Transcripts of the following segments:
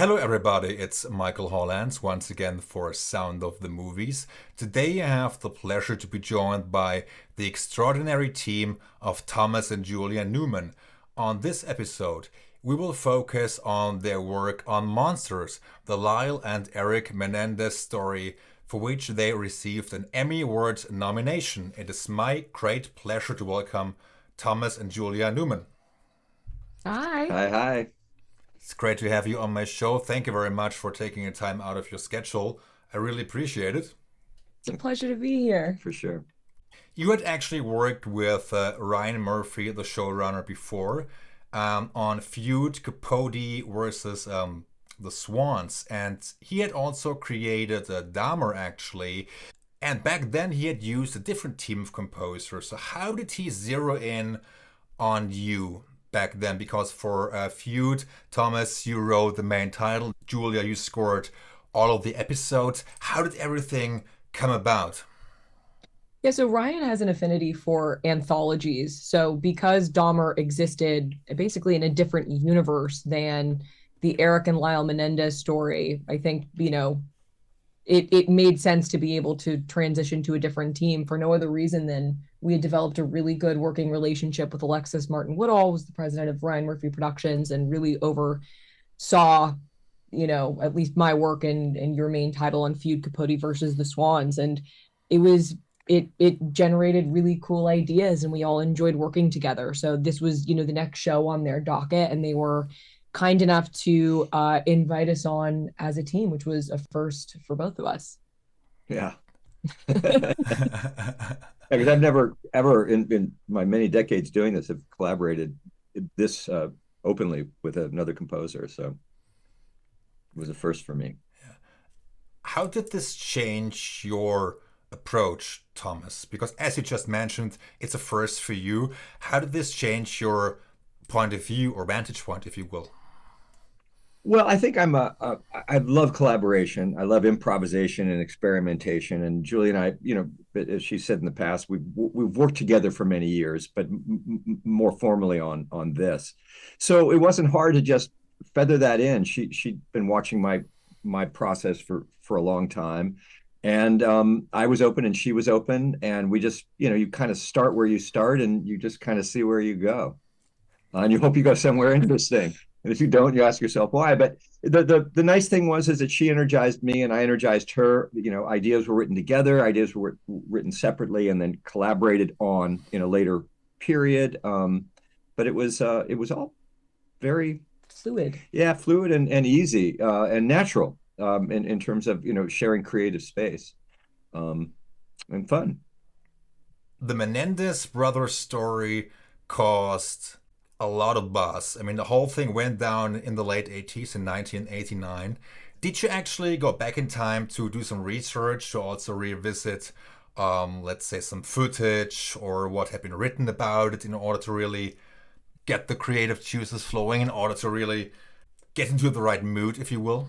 Hello, everybody. It's Michael Hollands once again for Sound of the Movies. Today, I have the pleasure to be joined by the extraordinary team of Thomas and Julia Newman. On this episode, we will focus on their work on Monsters, the Lyle and Erik Menendez story, for which they received an Emmy Award nomination. It is my great pleasure to welcome Thomas and Julia Newman. Hi. Hi, hi. It's great to have you on my show. Thank you very much for taking the time out of your schedule. I really appreciate it. It's a pleasure to be here. For sure. You had actually worked with Ryan Murphy, the showrunner, before on Feud, Capote versus the Swans. And he had also created Dahmer, actually. And back then he had used a different team of composers. So how did he zero in on you back then? Because for Feud, Thomas, you wrote the main title. Julia, you scored all of the episodes. How did everything come about? Yeah, so Ryan has an affinity for anthologies. So because Dahmer existed basically in a different universe than the Erik and Lyle Menendez story, I think, it made sense to be able to transition to a different team for no other reason than we had developed a really good working relationship with Alexis Martin Woodall, was the president of Ryan Murphy Productions, and really oversaw, at least my work and your main title on Feud, Capote versus the Swans. And it generated really cool ideas and we all enjoyed working together. So this was, the next show on their docket, and they were kind enough to invite us on as a team, which was a first for both of us. Yeah. Because I've never, ever in my many decades doing this, have collaborated this openly with another composer. So it was a first for me. How did this change your approach, Thomas? Because as you just mentioned, it's a first for you. How did this change your point of view or vantage point, if you will? Well, I think I love collaboration. I love improvisation and experimentation. And Julie and I, as she said in the past, we've worked together for many years, but more formally on this. So it wasn't hard to just feather that in. She'd been watching my process for a long time. And I was open and she was open. And we just, you kind of start where you start and you just kind of see where you go. And you hope you go somewhere interesting. And if you don't, you ask yourself why. But the nice thing is that she energized me and I energized her. Ideas were written together, ideas were written separately, and then collaborated on in a later period. But it was all very fluid. Yeah, fluid and easy and natural in terms of sharing creative space and fun. The Menendez brothers story caused a lot of buzz. I mean, the whole thing went down in the late 80s in 1989. Did you actually go back in time to do some research to also revisit, let's say, some footage or what had been written about it in order to really get the creative juices flowing, in order to really get into the right mood, if you will?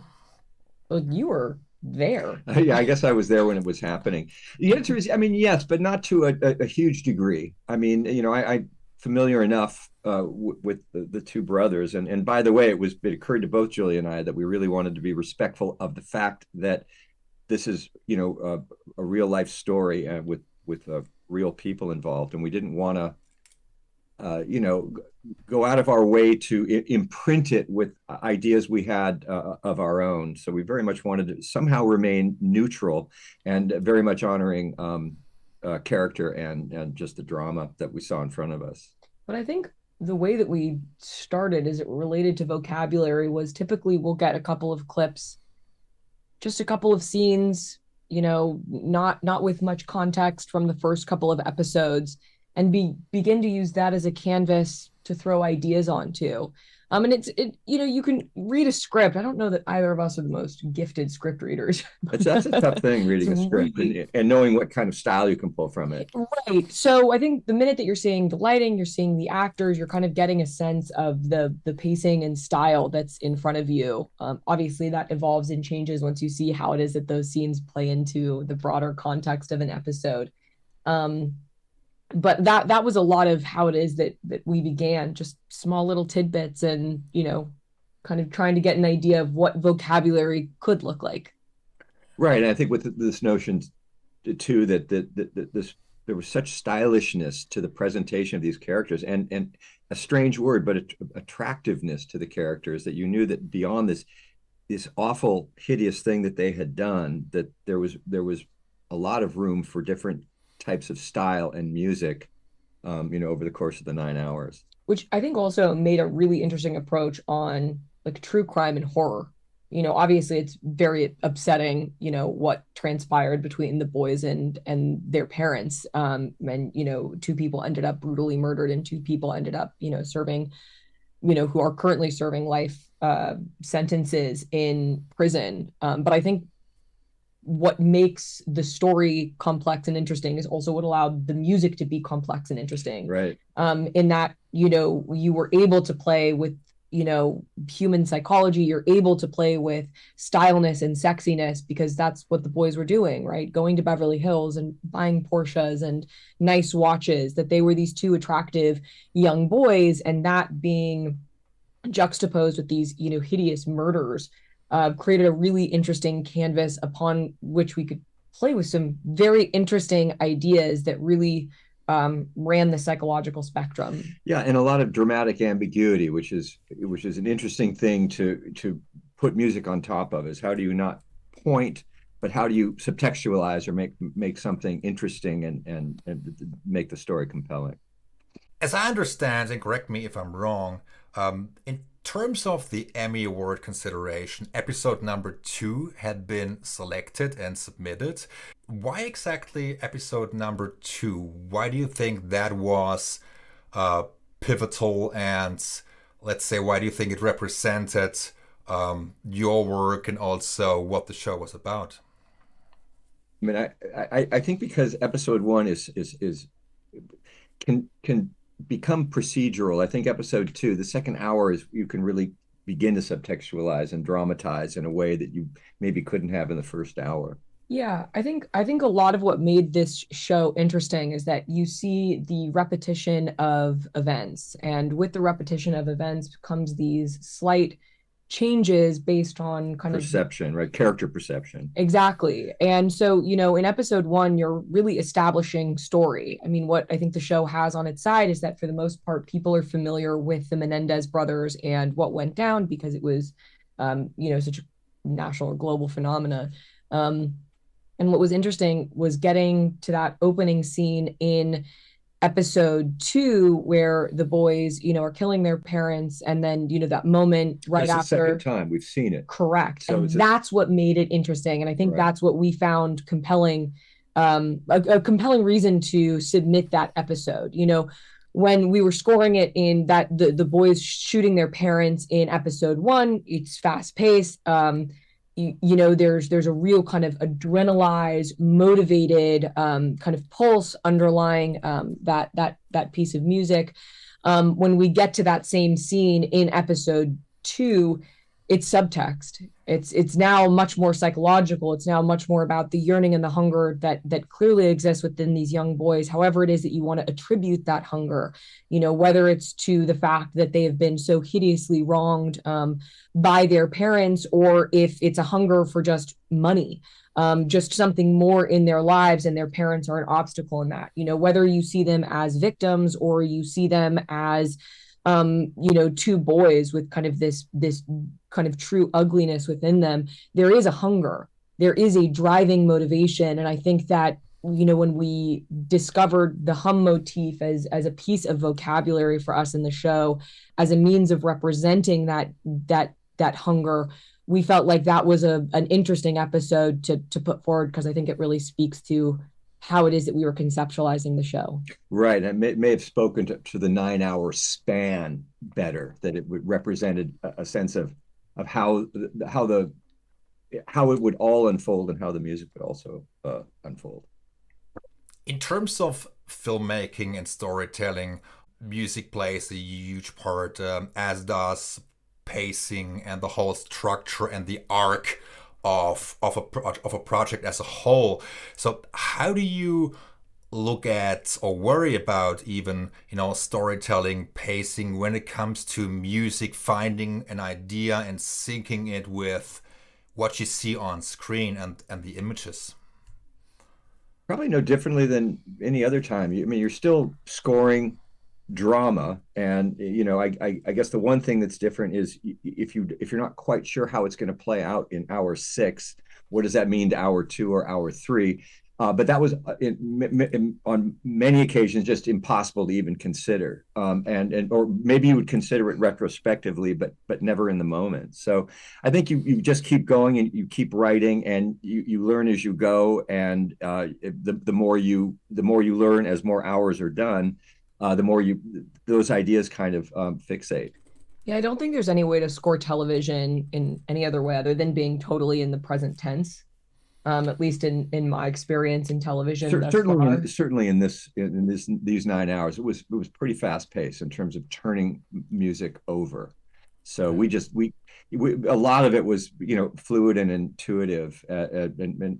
Well, you were there. Yeah, I guess I was there when it was happening. The answer is, yes, but not to a huge degree. I familiar enough with the two brothers. And by the way, it occurred to both Julie and I that we really wanted to be respectful of the fact that this is, a real life story with real people involved. And we didn't want to, go out of our way to imprint it with ideas we had of our own. So we very much wanted to somehow remain neutral and very much honoring character and just the drama that we saw in front of us. But I think the way that we started as it related to vocabulary was typically we'll get a couple of clips, just a couple of scenes, not with much context from the first couple of episodes, and begin to use that as a canvas to throw ideas onto. And you can read a script. I don't know that either of us are the most gifted script readers. That's a tough thing, reading a script and knowing what kind of style you can pull from it. Right. So I think the minute that you're seeing the lighting, you're seeing the actors, you're kind of getting a sense of the pacing and style that's in front of you. Obviously, that evolves and changes once you see how it is that those scenes play into the broader context of an episode. But that was a lot of how it is that we began, just small little tidbits and kind of trying to get an idea of what vocabulary could look like. Right. And I think with this notion too that this there was such stylishness to the presentation of these characters, and a strange word, but attractiveness to the characters, that you knew that beyond this awful, hideous thing that they had done, that there was a lot of room for different types of style and music, over the course of the 9 hours. Which I think also made a really interesting approach on like true crime and horror. Obviously it's very upsetting, what transpired between the boys and their parents. And, two people ended up brutally murdered, and two people ended up, serving, who are currently serving life sentences in prison. But I think what makes the story complex and interesting is also what allowed the music to be complex and interesting. Right. In that, you were able to play with, human psychology. You're able to play with styleness and sexiness, because that's what the boys were doing, right? Going to Beverly Hills and buying Porsches and nice watches, that they were these two attractive young boys, and that being juxtaposed with these, hideous murders, created a really interesting canvas upon which we could play with some very interesting ideas that really ran the psychological spectrum. Yeah, and a lot of dramatic ambiguity, which is an interesting thing to put music on top of. Is how do you not point, but how do you subtextualize or make something interesting and make the story compelling? As I understand, and correct me if I'm wrong, in terms of the Emmy Award consideration, episode number 2 had been selected and submitted. Why exactly episode number 2? Why do you think that was pivotal, and let's say, why do you think it represented your work and also what the show was about? I mean, I think because episode 1 can become procedural. I think episode 2, the second hour, is you can really begin to subtextualize and dramatize in a way that you maybe couldn't have in the first hour. Yeah, I think a lot of what made this show interesting is that you see the repetition of events, and with the repetition of events comes these slight changes based on kind perception, right? Character perception. Exactly. And so, in episode 1, you're really establishing story. I mean, what I think the show has on its side is that for the most part, people are familiar with the Menendez brothers and what went down, because it was, such a national or global phenomena. And what was interesting was getting to that opening scene in episode 2, where the boys, are killing their parents, and then, that moment right after. The second time we've seen it. Correct. So and that's what made it interesting. And I think that's what we found compelling, a compelling reason to submit that episode. When we were scoring it in that the boys shooting their parents in episode 1, it's fast paced. There's a real kind of adrenalized, motivated kind of pulse underlying that piece of music. When we get to that same scene in episode 2, it's subtext. It's now much more psychological. It's now much more about the yearning and the hunger that clearly exists within these young boys, however it is that you want to attribute that hunger, whether it's to the fact that they have been so hideously wronged by their parents, or if it's a hunger for just money, just something more in their lives, and their parents are an obstacle in that, whether you see them as victims or you see them as two boys with kind of this kind of true ugliness within them. There is a hunger, there is a driving motivation. And I think that, when we discovered the hum motif as a piece of vocabulary for us in the show, as a means of representing that hunger, we felt like that was an interesting episode to put forward, because I think it really speaks to how it is that we were conceptualizing the show. Right. And it may have spoken to the 9-hour span better, that it represented a sense of how it would all unfold, and how the music would also unfold. In terms of filmmaking and storytelling, music plays a huge part, as does pacing and the whole structure and the arc of a project as a whole. So how do you look at or worry about even, storytelling, pacing when it comes to music, finding an idea and syncing it with what you see on screen and the images? Probably no differently than any other time. I mean, you're still scoring drama, and I guess the one thing that's different is if you're not quite sure how it's going to play out in hour 6, what does that mean to hour 2 or hour 3? But that was on many occasions just impossible to even consider, and or maybe you would consider it retrospectively, but never in the moment. So I think you just keep going and you keep writing, and you learn as you go, and the more you learn as more hours are done, the more those ideas kind of fixate. Yeah, I don't think there's any way to score television in any other way other than being totally in the present tense. At least in my experience in television, certainly in these 9 hours, it was pretty fast paced in terms of turning music over. So we a lot of it was fluid and intuitive, and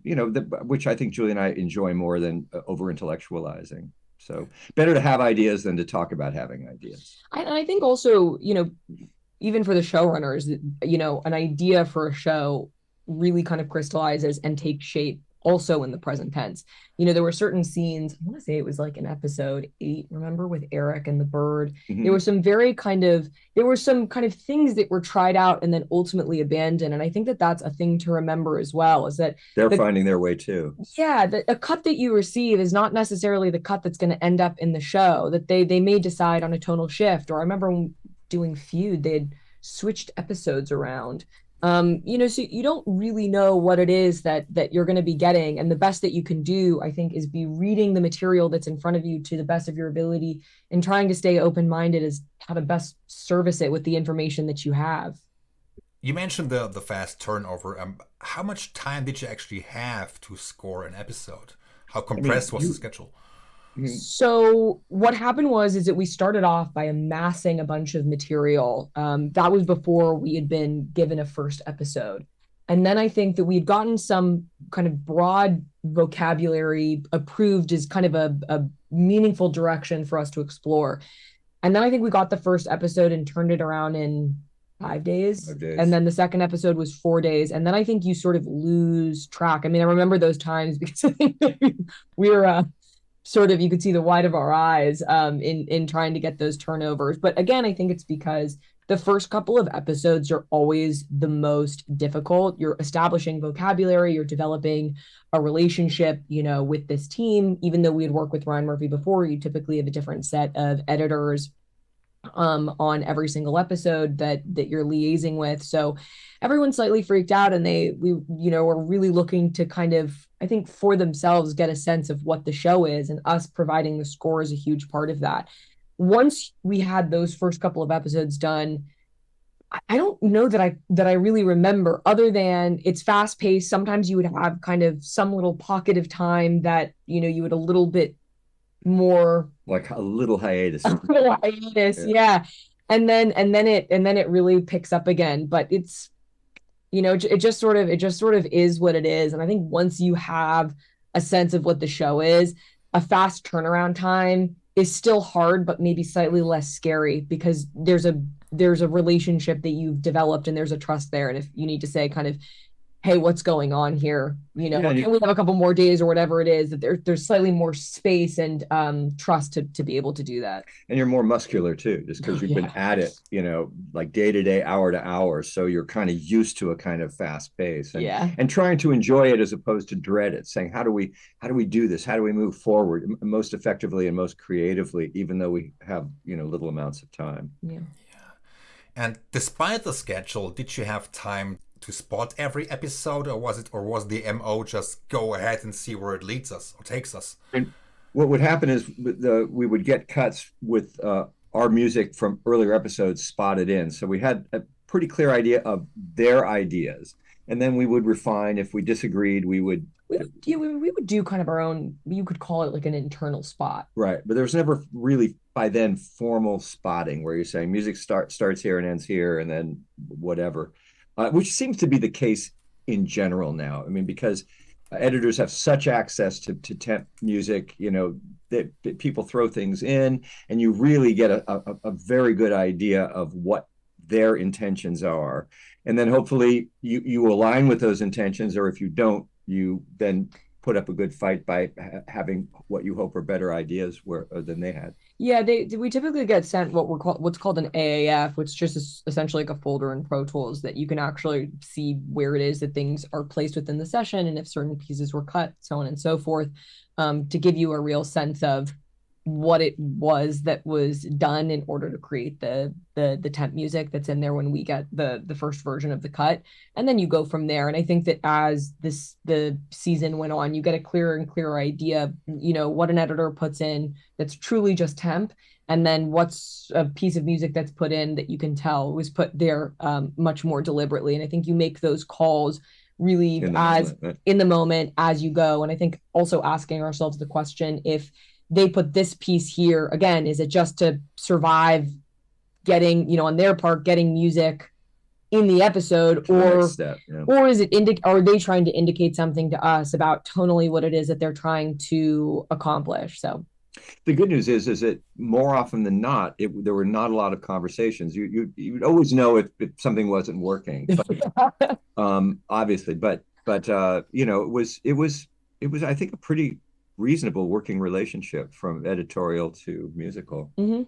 which I think Julie and I enjoy more than over intellectualizing. So better to have ideas than to talk about having ideas. I think also, even for the showrunners, an idea for a show really kind of crystallizes and takes shape also in the present tense. There were certain scenes, I want to say it was like in episode 8, remember, with Erik and the bird. Mm-hmm. There were some kind of things that were tried out and then ultimately abandoned. And I think that that's a thing to remember as well, is that they're finding their way too. Yeah, a cut that you receive is not necessarily the cut that's going to end up in the show, that they may decide on a tonal shift. Or I remember when doing Feud, they had switched episodes around. So you don't really know what it is that you're going to be getting. And the best that you can do, I think, is be reading the material that's in front of you to the best of your ability and trying to stay open-minded as how to best service it with the information that you have. You mentioned the fast turnover. How much time did you actually have to score an episode? How compressed was the schedule? So what happened is that we started off by amassing a bunch of material. That was before we had been given a first episode. And then I think that we had gotten some kind of broad vocabulary approved as kind of a meaningful direction for us to explore. And then I think we got the first episode and turned it around in 5 days. 5 days. And then the second episode was 4 days. And then I think you sort of lose track. I mean, I remember those times because I think we were sort of, you could see the white of our eyes in trying to get those turnovers. But again, I think it's because the first couple of episodes are always the most difficult. You're establishing vocabulary, you're developing a relationship, with this team. Even though we had worked with Ryan Murphy before, you typically have a different set of editors on every single episode that you're liaising with. So everyone's slightly freaked out, and we are really looking to kind of, I think, for themselves get a sense of what the show is, and us providing the score is a huge part of that. Once we had those first couple of episodes done, I don't know that I really remember, other than it's fast paced. Sometimes you would have kind of some little pocket of time that you would a little bit more like a little hiatus. Yeah. And then it really picks up again. But it's it just sort of is what it is. And I think once you have a sense of what the show is, a fast turnaround time is still hard, but maybe slightly less scary, because there's a relationship that you've developed and there's a trust there. And if you need to say kind of, hey, what's going on here? Can we have a couple more days or whatever it is, that there's slightly more space and trust to be able to do that. And you're more muscular too, just because you've been at it, like day to day, hour to hour. So you're kind of used to a kind of fast pace and trying to enjoy it as opposed to dread it, saying, how do we do this? How do we move forward most effectively and most creatively, even though we have, little amounts of time. Yeah. And despite the schedule, did you have time to spot every episode, or was the MO just go ahead and see where it leads us or takes us? And what would happen is we would get cuts with our music from earlier episodes spotted in. So we had a pretty clear idea of their ideas. And then we would refine. If we disagreed, we would do kind of our own, you could call it like an internal spot. Right. But there was never really, by then, formal spotting where you're saying music starts here and ends here and then whatever. Which seems to be the case in general now. I mean, because editors have such access to temp music, that people throw things in, and you really get a very good idea of what their intentions are. And then hopefully you align with those intentions, or if you don't, you then put up a good fight by having what you hope are better ideas than they had. Yeah, we typically get sent what's called an AAF, which just is essentially like a folder in Pro Tools that you can actually see where it is that things are placed within the session and if certain pieces were cut, so on and so forth, to give you a real sense of what it was that was done in order to create the temp music that's in there when we get the first version of the cut. And then you go from there. And I think that as the season went on, you get a clearer and clearer idea, what an editor puts in that's truly just temp, and then what's a piece of music that's put in that you can tell was put there much more deliberately. And I think you make those calls really in the moment as you go. And I think also asking ourselves the question, if they put this piece here, again, is it just to survive getting, on their part, getting music in the episode, or is it are they trying to indicate something to us about tonally what it is that they're trying to accomplish? So the good news is that more often than not, there were not a lot of conversations. You'd always know if something wasn't working, but, obviously, but it was I think a pretty reasonable working relationship from editorial to musical. Mm-hmm.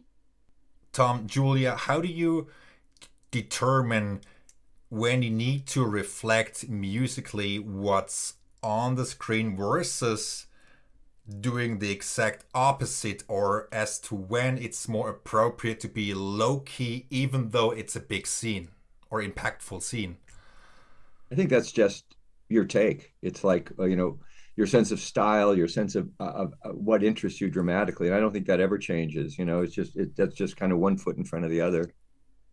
Tom, Julia, how do you determine when you need to reflect musically what's on the screen versus doing the exact opposite, or as to when it's more appropriate to be low-key even though it's a big scene or impactful scene? I think that's just your take. It's like, your sense of style, your sense of what interests you dramatically. And I don't think that ever changes. That's just kind of one foot in front of the other,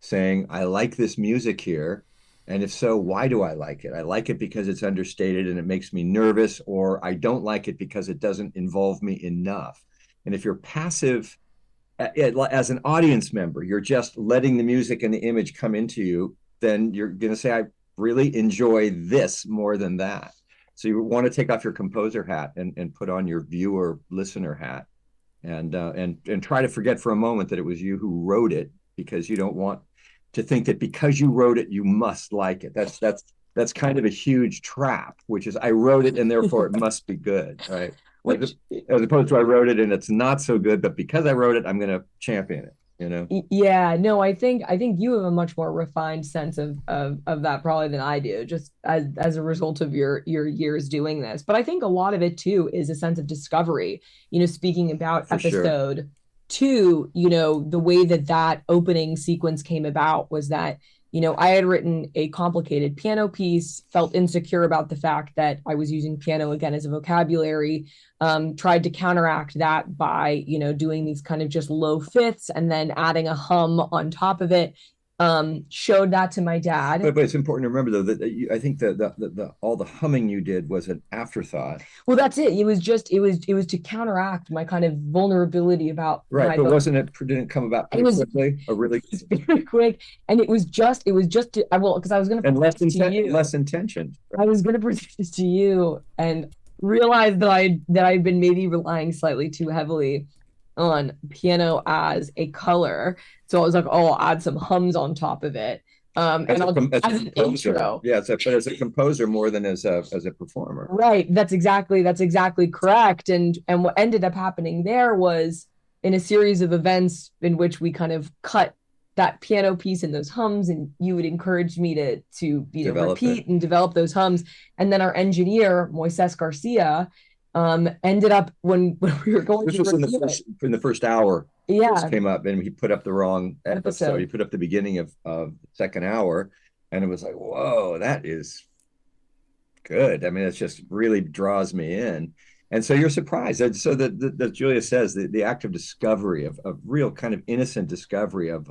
saying, I like this music here. And if so, why do I like it? I like it because it's understated and it makes me nervous, or I don't like it because it doesn't involve me enough. And if you're passive as an audience member, you're just letting the music and the image come into you, then you're going to say, I really enjoy this more than that. So you want to take off your composer hat and put on your viewer listener hat, and try to forget for a moment that it was you who wrote it, because you don't want to think that because you wrote it, you must like it. That's kind of a huge trap, which is I wrote it and therefore it must be good, right? As opposed to I wrote it and it's not so good, but because I wrote it, I'm going to champion it. Yeah, no, I think you have a much more refined sense of that probably than I do, just as a result of your years doing this. But I think a lot of it too is a sense of discovery. Speaking about episode 2, the way that opening sequence came about was that I had written a complicated piano piece, felt insecure about the fact that I was using piano again as a vocabulary, tried to counteract that by, doing these kind of just low fifths and then adding a hum on top of it. Showed that to my dad. But it's important to remember, though, that I think that all the humming you did was an afterthought. Well, that's it. It was to counteract my kind of vulnerability about right. But didn't come about pretty quickly? Very quick, and it was just because I was going to less intentioned. Right? I was going to present this to you and realized that I'd been maybe relying slightly too heavily on piano as a color. So I was like, I'll add some hums on top of it. As an intro. Yeah, but as a composer more than as a performer. Right. That's exactly correct. And what ended up happening there was, in a series of events in which we kind of cut that piano piece and those hums, and you would encourage me to repeat and develop those hums. And then our engineer, Moises Garcia, ended up when we were going this was in the first hour. Yeah, this came up and he put up the wrong episode. He put up the beginning of the second hour, and it was like, whoa, that is good. I mean, it just really draws me in. And so you're surprised. And so that Julia says the act of discovery, of real kind of innocent discovery of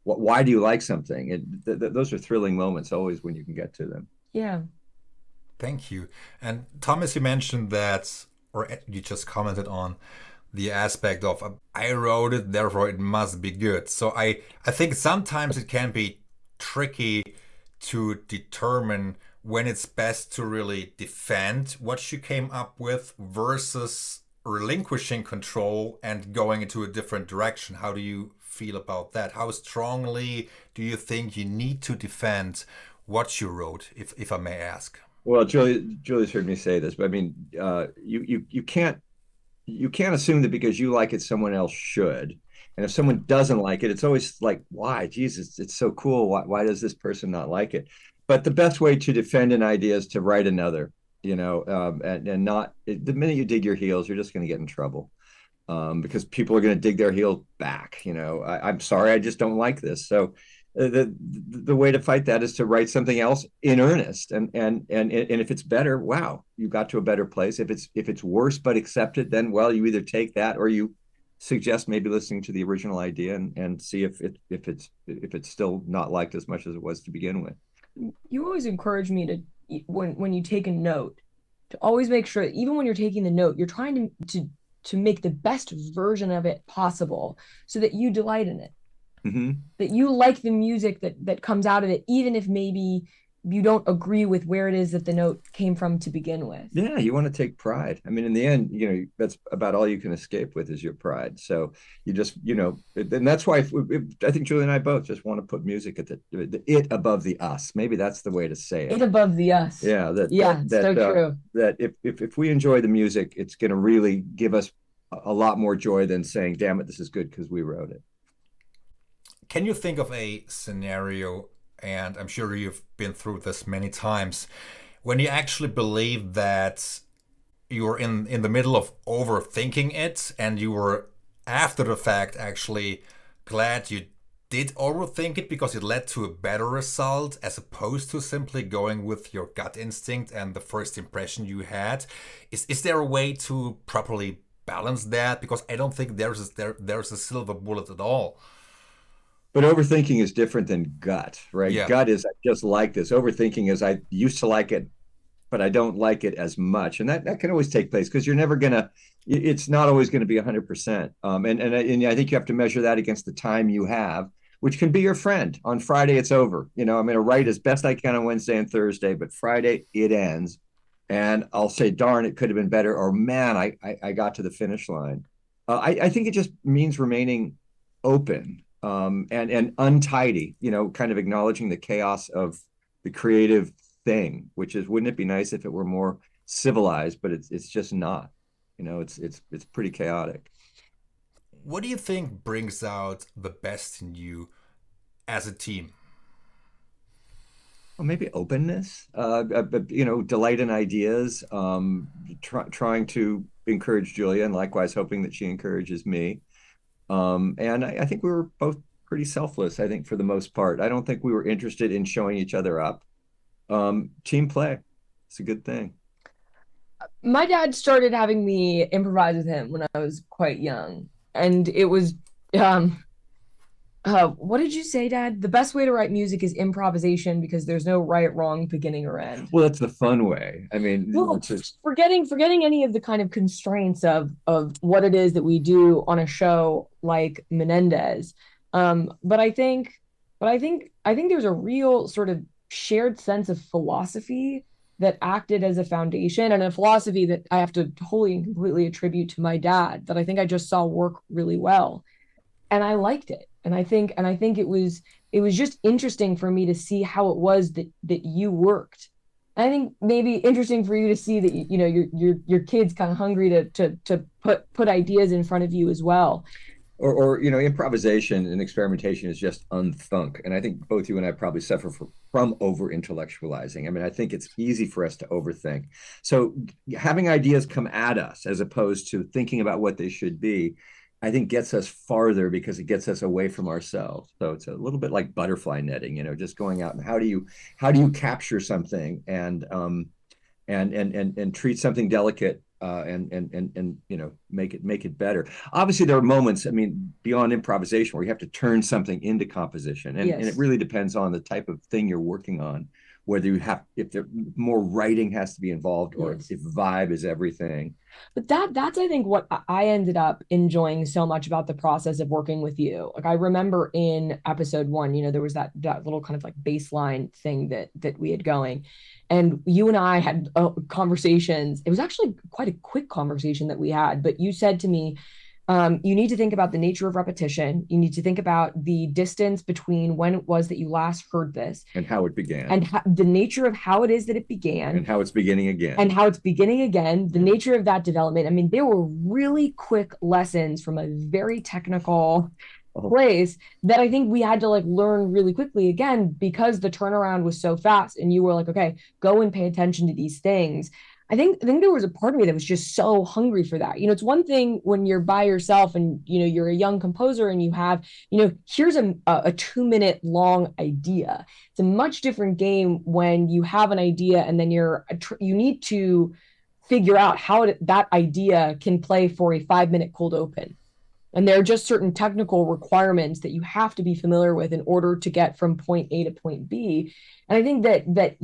why do you like something? Those are thrilling moments always when you can get to them. Yeah. Thank you. And Thomas, you mentioned that, or you just commented on the aspect of I wrote it, therefore it must be good. So I think sometimes it can be tricky to determine when it's best to really defend what you came up with versus relinquishing control and going into a different direction. How do you feel about that? How strongly do you think you need to defend what you wrote, if I may ask? Well, Julia's heard me say this, but I mean, you can't assume that because you like it, someone else should. And if someone doesn't like it, it's always like, why? Jesus, it's so cool. Why does this person not like it? But the best way to defend an idea is to write another, and not the minute you dig your heels, you're just going to get in trouble, because people are going to dig their heels back. I'm sorry, I just don't like this. So the way to fight that is to write something else in earnest, and if it's better, wow, you got to a better place. If it's worse but accepted, then well, you either take that or you suggest maybe listening to the original idea and see if it's still not liked as much as it was to begin with. You always encourage me to, when you take a note, to always make sure, even when you're taking the note, you're trying to make the best version of it possible so that you delight in it. Mm-hmm. That you like the music that comes out of it, even if maybe you don't agree with where it is that the note came from to begin with. Yeah, you want to take pride. I mean, in the end, that's about all you can escape with is your pride. So you just, and that's why I think Julia and I both just want to put music at the it above the us. Maybe that's the way to say it. It above the us. Yeah, so true. That if we enjoy the music, it's going to really give us a lot more joy than saying, "Damn it, this is good because we wrote it." Can you think of a scenario, and I'm sure you've been through this many times, when you actually believe that you're in the middle of overthinking it and you were after the fact actually glad you did overthink it because it led to a better result as opposed to simply going with your gut instinct and the first impression you had? Is there a way to properly balance that? Because I don't think there's a silver bullet at all. But overthinking is different than gut, right? Yeah. Gut is, I just like this. Overthinking is, I used to like it, but I don't like it as much. And that can always take place because you're never going to, it's not always going to be 100%. And I think you have to measure that against the time you have, which can be your friend. On Friday, it's over. I'm going to write as best I can on Wednesday and Thursday, but Friday, it ends. And I'll say, darn, it could have been better. Or man, I got to the finish line. I think it just means remaining open. And untidy, kind of acknowledging the chaos of the creative thing, which is, wouldn't it be nice if it were more civilized? But it's just not. It's pretty chaotic. What do you think brings out the best in you as a team? Well, maybe openness, delight in ideas, trying to encourage Julia, and likewise hoping that she encourages me. And I think we were both pretty selfless, I think, for the most part. I don't think we were interested in showing each other up. Team play, it's a good thing. My dad started having me improvise with him when I was quite young. And it was, what did you say, Dad? The best way to write music is improvisation because there's no right, wrong, beginning, or end. Well, that's the fun way. I mean, forgetting any of the kind of constraints of what it is that we do on a show like Menendez. But I think there's a real sort of shared sense of philosophy that acted as a foundation, and a philosophy that I have to wholly and completely attribute to my dad that I think I just saw work really well. And I liked it. And I think it was just interesting for me to see how it was that you worked. And I think maybe interesting for you to see that your kid's kind of hungry to put ideas in front of you as well. Or improvisation and experimentation is just unthunk. And I think both you and I probably suffer from over intellectualizing. I mean, I think it's easy for us to overthink. So having ideas come at us as opposed to thinking about what they should be, I think gets us farther because it gets us away from ourselves. So it's a little bit like butterfly netting, just going out and how do you capture something and treat something delicate and make it better. Obviously, there are moments, I mean, beyond improvisation, where you have to turn something into composition, and it really depends on the type of thing you're working on, whether if there more writing has to be involved, or if vibe is everything. But that's I think what I ended up enjoying so much about the process of working with you. Like I remember in episode 1, there was that little kind of like baseline thing that we had going, and you and I had conversations. It was actually quite a quick conversation that we had, but you said to me, you need to think about the nature of repetition. You need to think about the distance between when it was that you last heard this and how it began, and the nature of how it is that it began, and how it's beginning again, the nature of that development. I mean, there were really quick lessons from a very technical place that I think we had to like learn really quickly, again, because the turnaround was so fast, and you were like, okay, go and pay attention to these things. I think there was a part of me that was just so hungry for that. It's one thing when you're by yourself and, you're a young composer and you have, here's a 2-minute long idea. It's a much different game when you have an idea and then you need to figure out how that idea can play for a 5-minute cold open. And there are just certain technical requirements that you have to be familiar with in order to get from point A to point B. And I think that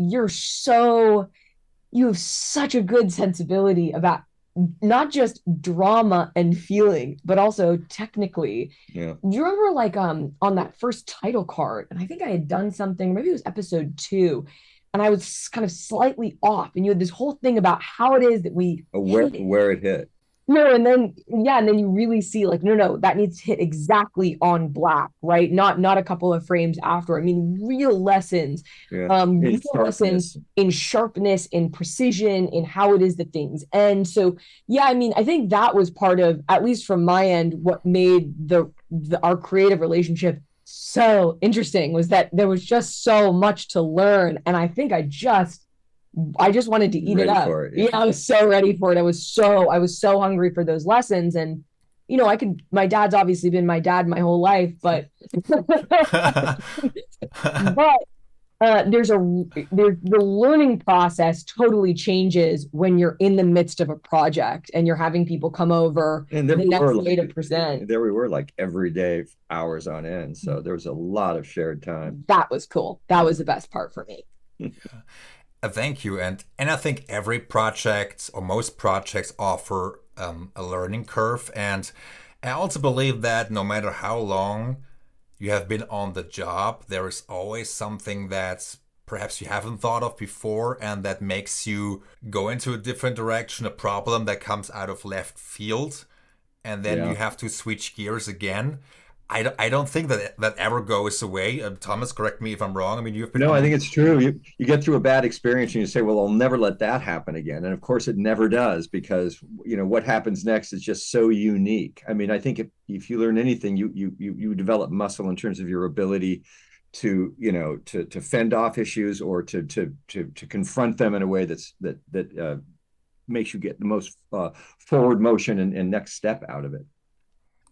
you have such a good sensibility about not just drama and feeling, but also technically. Yeah. Do you remember like on that first title card, and I think I had done something, maybe it was episode 2, and I was kind of slightly off, and you had this whole thing about how it is that we where it hit. No, and then you really see like, no, that needs to hit exactly on black, right? Not a couple of frames after. I mean, real lessons, real lessons in sharpness, in precision, in how it is that things end. So I mean, I think that was part of, at least from my end, what made our creative relationship so interesting, was that there was just so much to learn, and I think I just wanted to eat it up. I was so ready for it. I was so hungry for those lessons. And, my dad's obviously been my dad my whole life, but, there's the learning process totally changes when you're in the midst of a project and you're having people come over and the next day to present. There we were like every day, hours on end. So there was a lot of shared time. That was cool. That was the best part for me. Thank you. And I think every project, or most projects, offer a learning curve. And I also believe that no matter how long you have been on the job, there is always something that perhaps you haven't thought of before, and that makes you go into a different direction, a problem that comes out of left field, and then you have to switch gears again. I don't think that ever goes away. Thomas, correct me if I'm wrong. I mean, you've been... No, I think it's true. You get through a bad experience and you say, well, I'll never let that happen again. And of course it never does, because, what happens next is just so unique. I mean, I think if you learn anything, you develop muscle in terms of your ability to fend off issues, or to confront them in a way that makes you get the most forward motion and next step out of it.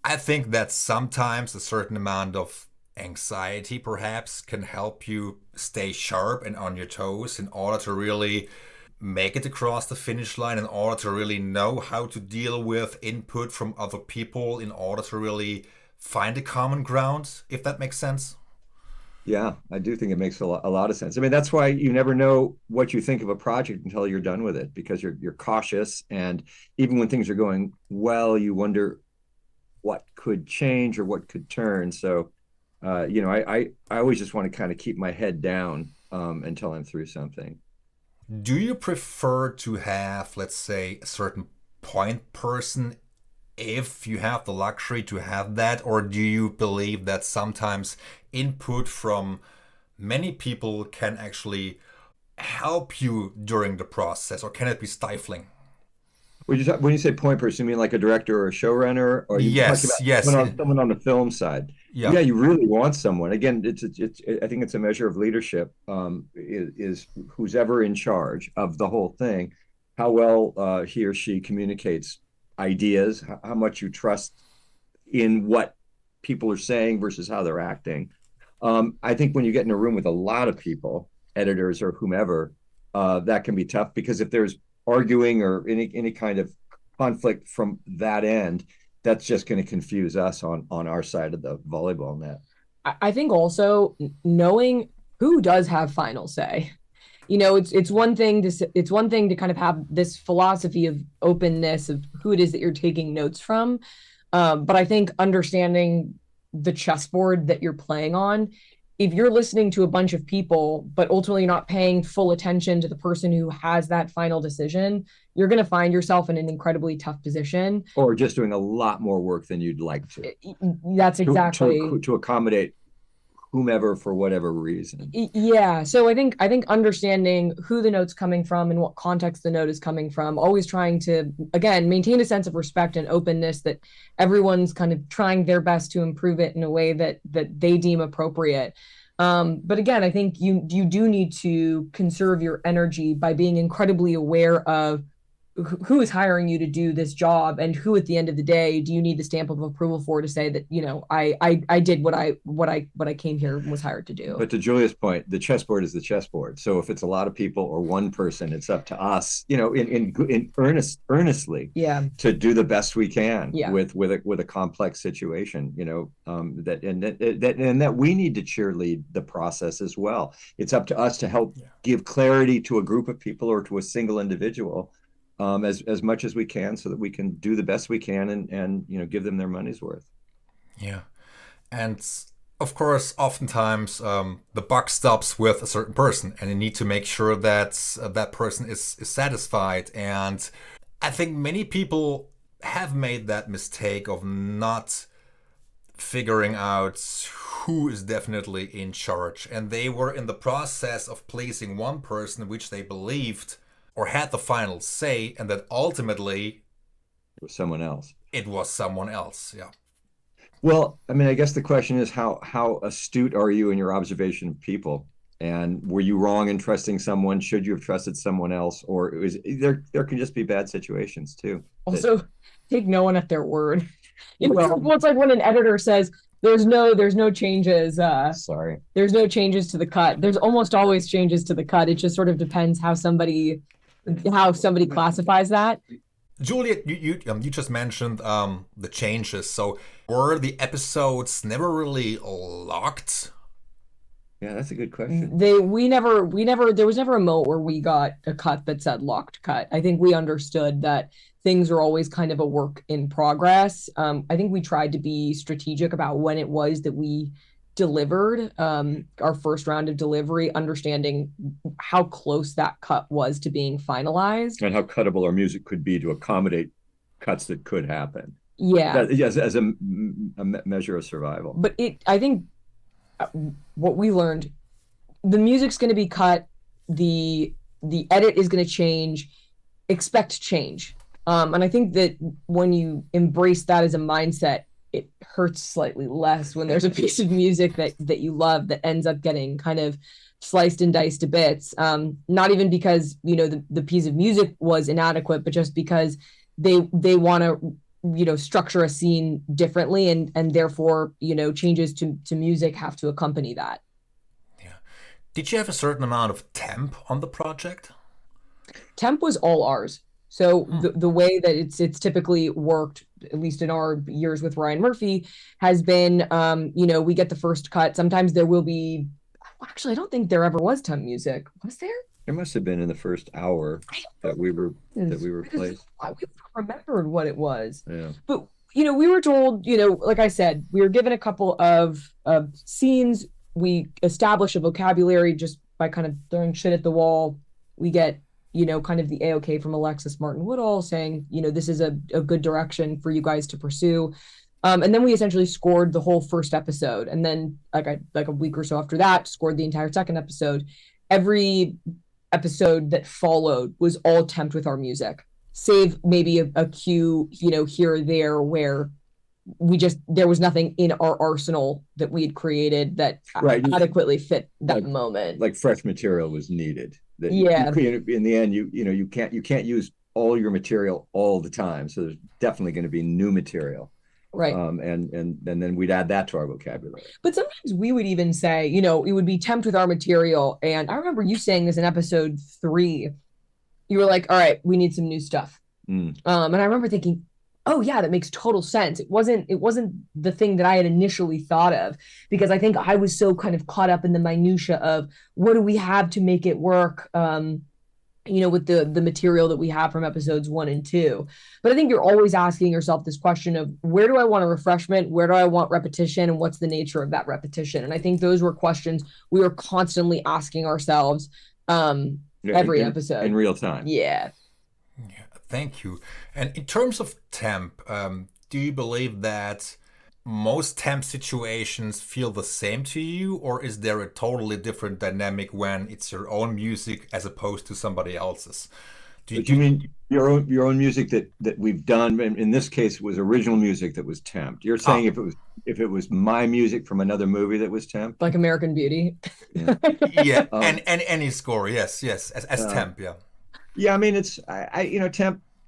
I think that sometimes a certain amount of anxiety perhaps can help you stay sharp and on your toes in order to really make it across the finish line, in order to really know how to deal with input from other people, in order to really find a common ground, if that makes sense. Yeah, I do think it makes a lot of sense. I mean, that's why you never know what you think of a project until you're done with it, because you're cautious, and even when things are going well, you wonder what could change or what could turn. So, I always just want to kind of keep my head down until I'm through something. Do you prefer to have, let's say, a certain point person, if you have the luxury to have that, or do you believe that sometimes input from many people can actually help you during the process, or can it be stifling? When you say point person, you mean like a director or a showrunner, or you talking about someone on the film side? Yeah, you really want someone. Again, I think it's a measure of leadership. Is who's ever in charge of the whole thing, how well he or she communicates ideas, how much you trust in what people are saying versus how they're acting. I think when you get in a room with a lot of people, editors or whomever, that can be tough, because if there's arguing or any kind of conflict from that end, that's just going to confuse us on our side of the volleyball net. I think also knowing who does have final say. It's one thing to kind of have this philosophy of openness of who it is that you're taking notes from, but I think understanding the chessboard that you're playing on, if you're listening to a bunch of people but ultimately not paying full attention to the person who has that final decision, you're going to find yourself in an incredibly tough position, or just doing a lot more work than you'd like to. That's exactly to accommodate whomever for whatever reason. Yeah. So I think understanding who the note's coming from and what context the note is coming from, always trying to, again, maintain a sense of respect and openness, that everyone's kind of trying their best to improve it in a way that they deem appropriate. But again, I think you do need to conserve your energy by being incredibly aware of who is hiring you to do this job, and who at the end of the day do you need the stamp of approval for to say that, I did what I came here and was hired to do. But to Julia's point, the chessboard is the chessboard. So if it's a lot of people or one person, it's up to us, in earnestly, to do the best we can with a complex situation, that we need to cheerlead the process as well. It's up to us to help give clarity to a group of people or to a single individual, as much as we can, so that we can do the best we can and give them their money's worth. Yeah. And of course, oftentimes the buck stops with a certain person, and you need to make sure that that person is satisfied. And I think many people have made that mistake of not figuring out who is definitely in charge. And they were in the process of placing one person which they believed or had the final say, and that ultimately it was someone else. Yeah. Well, I mean, I guess the question is how astute are you in your observation of people? And were you wrong in trusting someone? Should you have trusted someone else? Or there can just be bad situations too. Also, take no one at their word. It's like when an editor says, there's no changes. Sorry. There's no changes to the cut. There's almost always changes to the cut. It just sort of depends how somebody classifies that. Julia, you just mentioned the changes. So were the episodes never really locked? Yeah, that's a good question. We never there was never a moment where we got a cut that said locked cut. I think we understood that things are always kind of a work in progress. I think we tried to be strategic about when it was that we delivered our first round of delivery, understanding how close that cut was to being finalized. And how cuttable our music could be to accommodate cuts that could happen. Yeah. As a measure of survival. But I think what we learned, the music's going to be cut, the edit is going to change, expect change. And I think that when you embrace that as a mindset, it hurts slightly less when there's a piece of music that you love that ends up getting kind of sliced and diced to bits. Not even because, the piece of music was inadequate, but just because they want to, structure a scene differently, and therefore, changes to music have to accompany that. Yeah. Did you have a certain amount of temp on the project? Temp was all ours. So the way that it's typically worked, at least in our years with Ryan Murphy, has been, we get the first cut. Sometimes there will be, actually, I don't think there ever was temp music. Was there? There must have been in the first hour that we were placed. I remembered what it was. Yeah. But, we were told, like I said, we were given a couple of scenes. We establish a vocabulary just by kind of throwing shit at the wall. We get kind of the A-OK from Alexis Martin Woodall saying, this is a good direction for you guys to pursue. And then we essentially scored the whole first episode. And then like a week or so after that, scored the entire second episode. Every episode that followed was all temped with our music, save maybe a cue, here or there where there was nothing in our arsenal that we had created that adequately fit that moment. Like fresh material was needed. In the end, you can't use all your material all the time. So there's definitely going to be new material. Right. And then we'd add that to our vocabulary. But sometimes we would even say, it would be temped with our material. And I remember you saying this in episode 3. You were like, all right, we need some new stuff. And I remember thinking, oh yeah, that makes total sense. It wasn't the thing that I had initially thought of, because I think I was so kind of caught up in the minutia of what do we have to make it work, with the material that we have from episodes 1 and 2. But I think you're always asking yourself this question of, where do I want a refreshment? Where do I want repetition? And what's the nature of that repetition? And I think those were questions we were constantly asking ourselves, every episode. In real time. Yeah. Yeah, thank you. And in terms of temp, do you believe that most temp situations feel the same to you, or is there a totally different dynamic when it's your own music as opposed to somebody else's? Do you mean your own music that we've done? In this case, it was original music that was temped. You're saying if it was my music from another movie that was temped, like American Beauty. Yeah, and any score, yes, as temp, yeah. Yeah, I mean, it's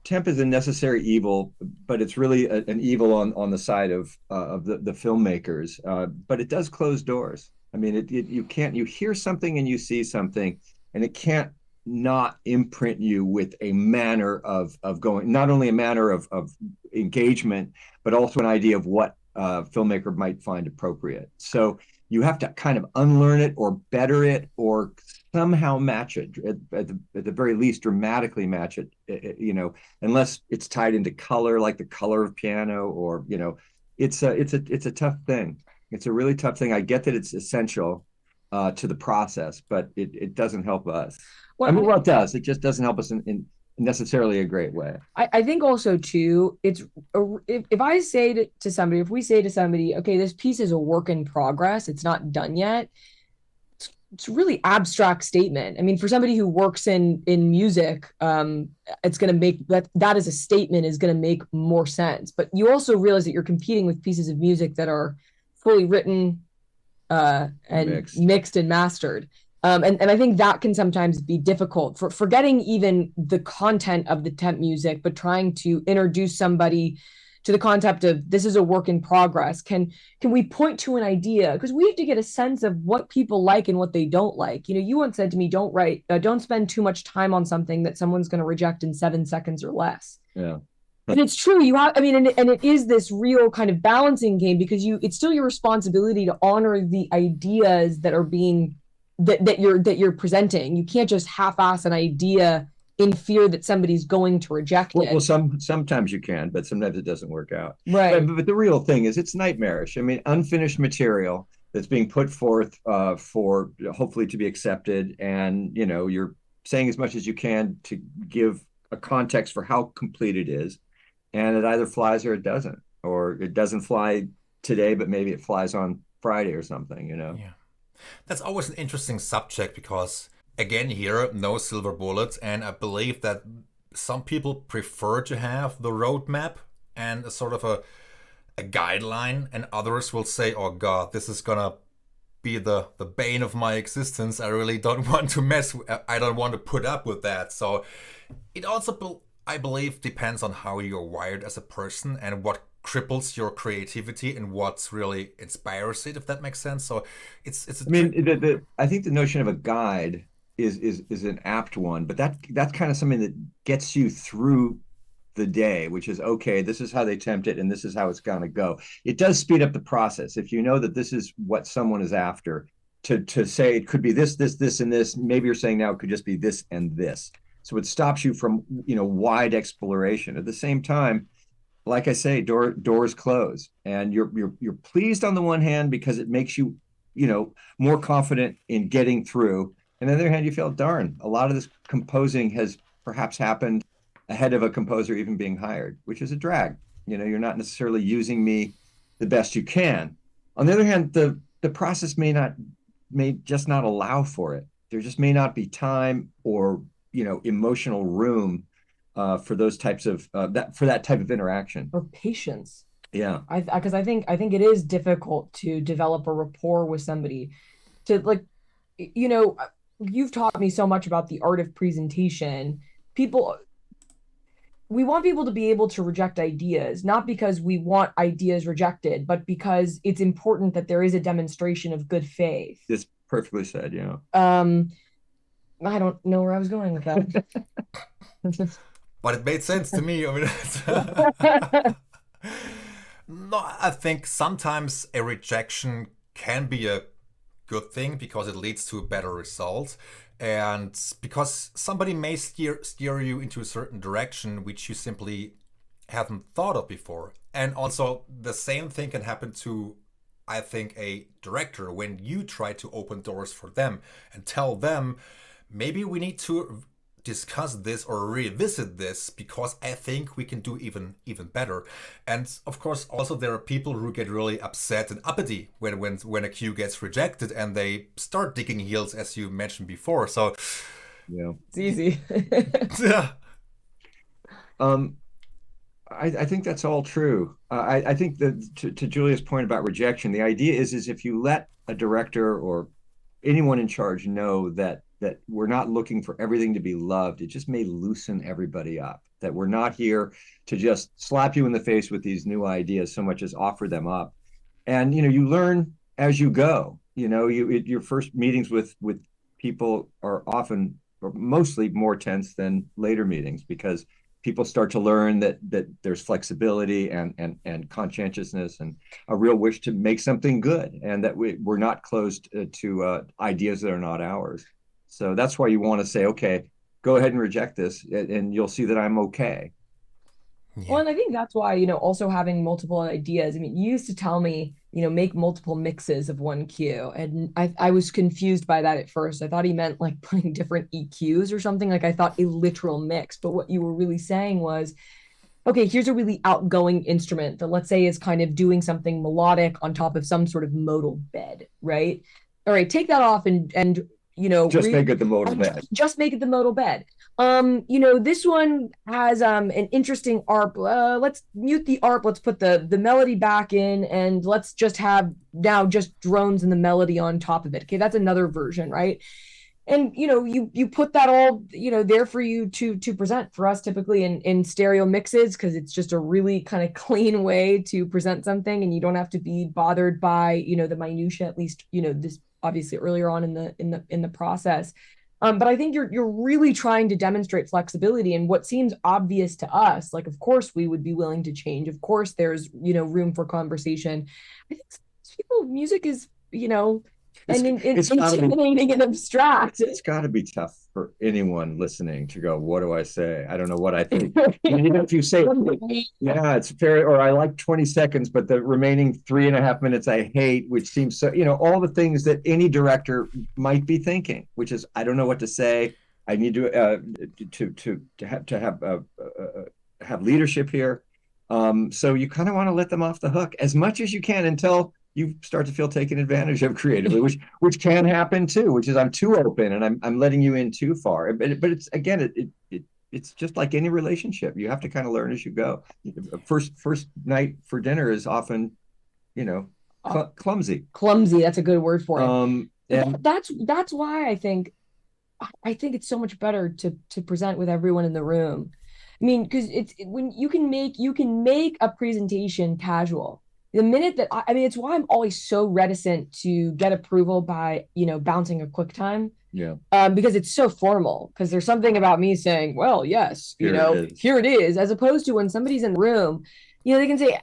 temp is a necessary evil, but it's really an evil on the side of the filmmakers. But it does close doors. I mean, you hear something and you see something, and it can't not imprint you with a manner of going, not only a manner of engagement, but also an idea of what a filmmaker might find appropriate. So you have to kind of unlearn it or better it or somehow match it, at the very least dramatically match it, unless it's tied into color, like the color of piano, or it's a tough thing. It's a really tough thing. I get that it's essential to the process, but it doesn't help us. Well, it does. It just doesn't help us in necessarily a great way. I think also too, it's if I say to somebody, if we say to somebody, okay, this piece is a work in progress, it's not done yet, it's a really abstract statement. I mean, for somebody who works in music, it's going to make that as a statement is going to make more sense. But you also realize that you're competing with pieces of music that are fully written and mixed and mastered. And I think that can sometimes be difficult for forgetting even the content of the temp music, but trying to introduce somebody to the concept of this is a work in progress. Can we point to an idea? Because we have to get a sense of what people like and what they don't like. You once said to me, don't spend too much time on something that someone's going to reject in 7 seconds or less. Yeah. And it's true. And it is this real kind of balancing game, because it's still your responsibility to honor the ideas that are being that you're presenting. You can't just half-ass an idea in fear that somebody's going to reject it. Well, sometimes you can, but sometimes it doesn't work out. Right. But the real thing is, it's nightmarish. I mean, unfinished material that's being put forth for hopefully to be accepted, and you're saying as much as you can to give a context for how complete it is, and it either flies or it doesn't, or it doesn't fly today, but maybe it flies on Friday or something. Yeah, that's always an interesting subject, because again, here, no silver bullets, and I believe that some people prefer to have the roadmap and a sort of a guideline, and others will say, oh God, this is gonna be the bane of my existence. I really don't want to I don't want to put up with that. So it also, I believe, depends on how you're wired as a person and what cripples your creativity and what's really inspires it, if that makes sense. So it's I think the notion of a guide is an apt one, but that's kind of something that gets you through the day, which is, okay, this is how they tempt it and this is how it's going to go. It does speed up the process if you know that this is what someone is after, to say it could be this and this. Maybe you're saying now it could just be this and this, so it stops you from wide exploration. At the same time, like I say, doors close, and you're pleased on the one hand because it makes you more confident in getting through. And on the other hand, you feel, darn, a lot of this composing has perhaps happened ahead of a composer even being hired, which is a drag. You're not necessarily using me the best you can. On the other hand, the process may just not allow for it. There just may not be time or emotional room for those types of that type of interaction, or patience. Yeah, because I think it is difficult to develop a rapport with somebody. To you've taught me so much about the art of presentation. We want people to be able to reject ideas, not because we want ideas rejected, but because it's important that there is a demonstration of good faith. It's perfectly said, yeah. I don't know where I was going with that. but it made sense to me. I mean, no, I think sometimes a rejection can be a good thing because it leads to a better result. And because somebody may steer you into a certain direction which you simply haven't thought of before. And also the same thing can happen to, I think, a director when you try to open doors for them and tell them, maybe we need to discuss this or revisit this because I think we can do even better. And of course, also there are people who get really upset and uppity when a cue gets rejected and they start digging heels, as you mentioned before. So Yeah, It's easy. yeah, I think that's all true. I think that to Julia's point about rejection, the idea is if you let a director or anyone in charge know that we're not looking for everything to be loved, it just may loosen everybody up. That we're not here to just slap you in the face with these new ideas so much as offer them up. And you learn as you go. Your first meetings with people are often or mostly more tense than later meetings because people start to learn that there's flexibility and conscientiousness and a real wish to make something good, and that we're not closed to ideas that are not ours. So that's why you want to say, okay, go ahead and reject this, and you'll see that I'm okay. Well, and I think that's why, also having multiple ideas. I mean, you used to tell me, make multiple mixes of one cue. And I was confused by that at first. I thought he meant like putting different EQs or something. Like I thought a literal mix. But what you were really saying was, okay, here's a really outgoing instrument that let's say is kind of doing something melodic on top of some sort of modal bed, right? All right, take that off and Just make it the modal bed. Just make it the modal bed. This one has an interesting arp. Let's mute the arp. Let's put the melody back in, and let's just have now just drones and the melody on top of it. Okay, that's another version, right? And you put that all there for you to present for us typically in stereo mixes, because it's just a really kind of clean way to present something, and you don't have to be bothered by the minutia, at least this obviously earlier on in the process. But I think you're really trying to demonstrate flexibility, and what seems obvious to us, like of course we would be willing to change. Of course there's room for conversation. I think people music is it's intimidating and abstract. It's got to be tough for anyone listening to go, what do I say? I don't know what I think. If you say, yeah, it's fair, or I like 20 seconds, but the remaining 3.5 minutes I hate, which seems so, all the things that any director might be thinking, which is, I don't know what to say. I need to have leadership here. So you kind of want to let them off the hook as much as you can until you start to feel taken advantage of creatively, which can happen too, which is I'm too open and I'm letting you in too far. But it's again, it's just like any relationship. You have to kind of learn as you go. First night for dinner is often, clumsy. Clumsy, that's a good word for it. And that's why I think it's so much better to present with everyone in the room. I mean, because it's when you can make a presentation casual. The minute that it's why I'm always so reticent to get approval by bouncing a QuickTime. Yeah. Because it's so formal. Because there's something about me saying, well, yes, here it is, as opposed to when somebody's in the room, they can say,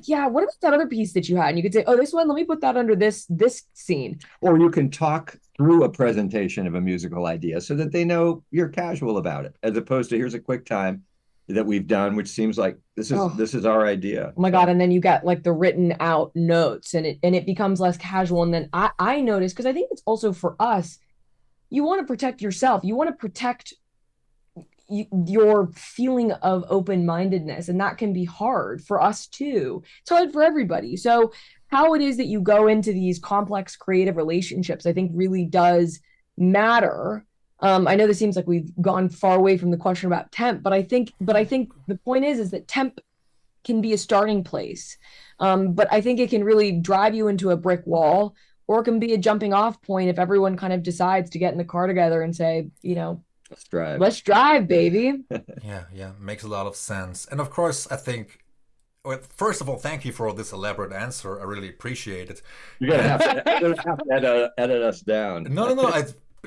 yeah, what about that other piece that you had? And you could say, oh, this one, let me put that under this scene. Or you can talk through a presentation of a musical idea so that they know you're casual about it, as opposed to here's a QuickTime that we've done, which seems like this is our idea. Oh my God. And then you get like the written out notes, and it becomes less casual. And then I notice, because I think it's also for us, you want to protect yourself. You want to protect your feeling of open-mindedness. And that can be hard for us too. It's hard for everybody. So how it is that you go into these complex creative relationships, I think really does matter. I know this seems like we've gone far away from the question about temp, but I think the point is that temp can be a starting place. But I think it can really drive you into a brick wall, or it can be a jumping off point if everyone kind of decides to get in the car together and say, let's drive, baby. Yeah, makes a lot of sense. And of course, I think, well, first of all, thank you for this elaborate answer. I really appreciate it. You're gonna have to edit us down. No.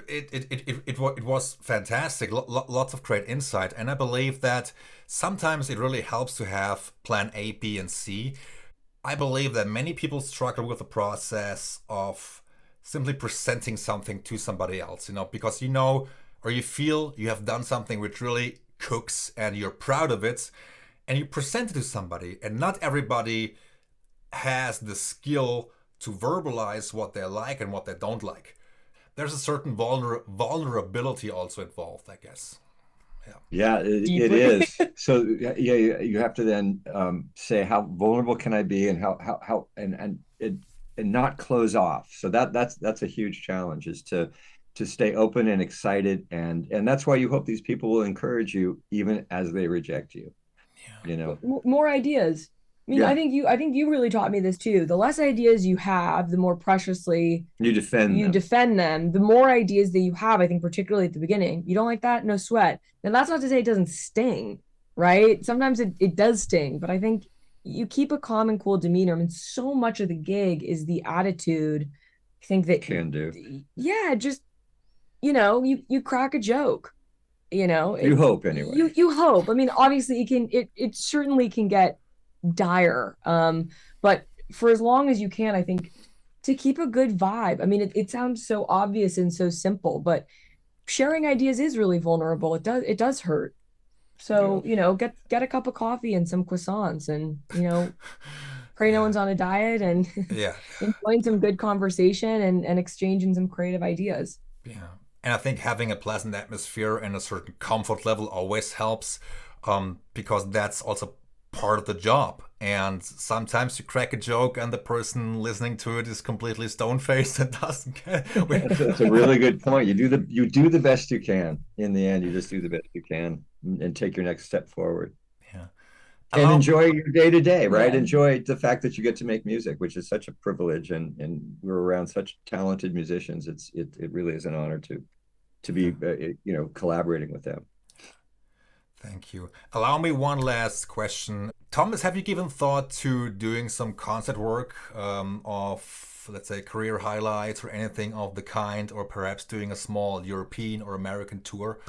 It was fantastic. Lots of great insight, and I believe that sometimes it really helps to have plan A, B, and C. I believe that many people struggle with the process of simply presenting something to somebody else, because or you feel you have done something which really cooks and you're proud of it, and you present it to somebody, and not everybody has the skill to verbalize what they like and what they don't like. There's a certain vulnerability also involved, I guess. Yeah, it is. So yeah, you have to then say, how vulnerable can I be, and how and not close off. So that's a huge challenge, is to stay open and excited, and that's why you hope these people will encourage you even as they reject you. More ideas. I mean, I think you really taught me this too. The less ideas you have, the more preciously you defend them. The more ideas that you have, I think, particularly at the beginning. You don't like that? No sweat. And that's not to say it doesn't sting, right? Sometimes it does sting, but I think you keep a calm and cool demeanor. I mean, so much of the gig is the attitude. I think that can do. Yeah, just you crack a joke. You hope anyway. You hope. I mean, obviously it certainly can get dire, but for as long as you can, I think, to keep a good vibe. I mean, it sounds so obvious and so simple, but sharing ideas is really vulnerable. It does hurt. So get a cup of coffee and some croissants, and pray no one's on a diet, and enjoying some good conversation and exchanging some creative ideas. And I think having a pleasant atmosphere and a certain comfort level always helps, because that's also part of the job. And sometimes you crack a joke and the person listening to it is completely stone-faced and doesn't get it. That's a really good point. You do the best you can. In the end, you just do the best you can and take your next step forward. And enjoy your day to day, right? Enjoy the fact that you get to make music, which is such a privilege, and we're around such talented musicians. It really is an honor to be collaborating with them. Thank you. Allow me one last question. Thomas, have you given thought to doing some concert work of, let's say, career highlights or anything of the kind, or perhaps doing a small European or American tour?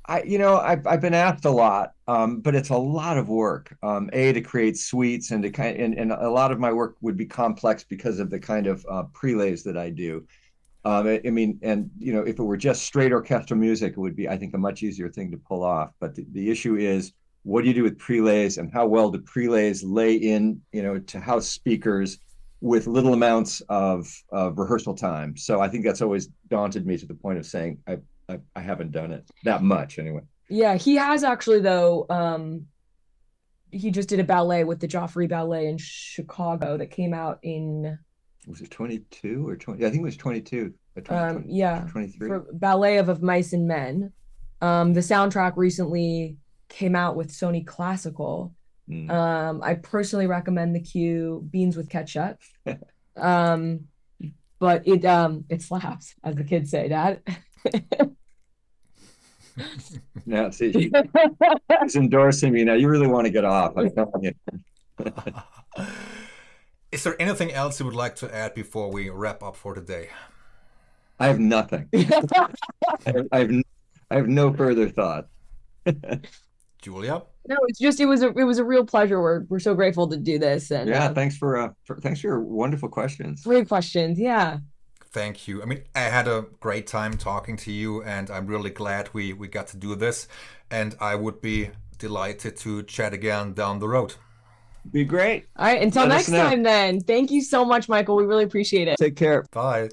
I've been asked a lot, but it's a lot of work. To create suites, and and a lot of my work would be complex because of the kind of prelays that I do. I mean, and if it were just straight orchestral music, it would be, I think, a much easier thing to pull off. But the issue is, what do you do with prelays, and how well do prelays lay in, to house speakers with little amounts of rehearsal time? So I think that's always daunted me to the point of saying I haven't done it that much anyway. Yeah, he has actually, though. He just did a ballet with the Joffrey Ballet in Chicago that came out in... Was it 22 or 20? I think it was 22. 23. For Ballet of Mice and Men. The soundtrack recently came out with Sony Classical. I personally recommend the cue Beans with Ketchup. But it slaps, as the kids say, Dad. Now, see, he's endorsing me now. You really want to get off. I'm telling you. Is there anything else you would like to add before we wrap up for today? I have nothing. I have no further thought. Julia? No, it's just it was a real pleasure. We're so grateful to do this. And thanks for your wonderful questions. Great questions. Yeah. Thank you. I mean, I had a great time talking to you, and I'm really glad we got to do this. And I would be delighted to chat again down the road. Be great. All right. Until next time, then. Thank you so much, Michael. We really appreciate it. Take care. Bye.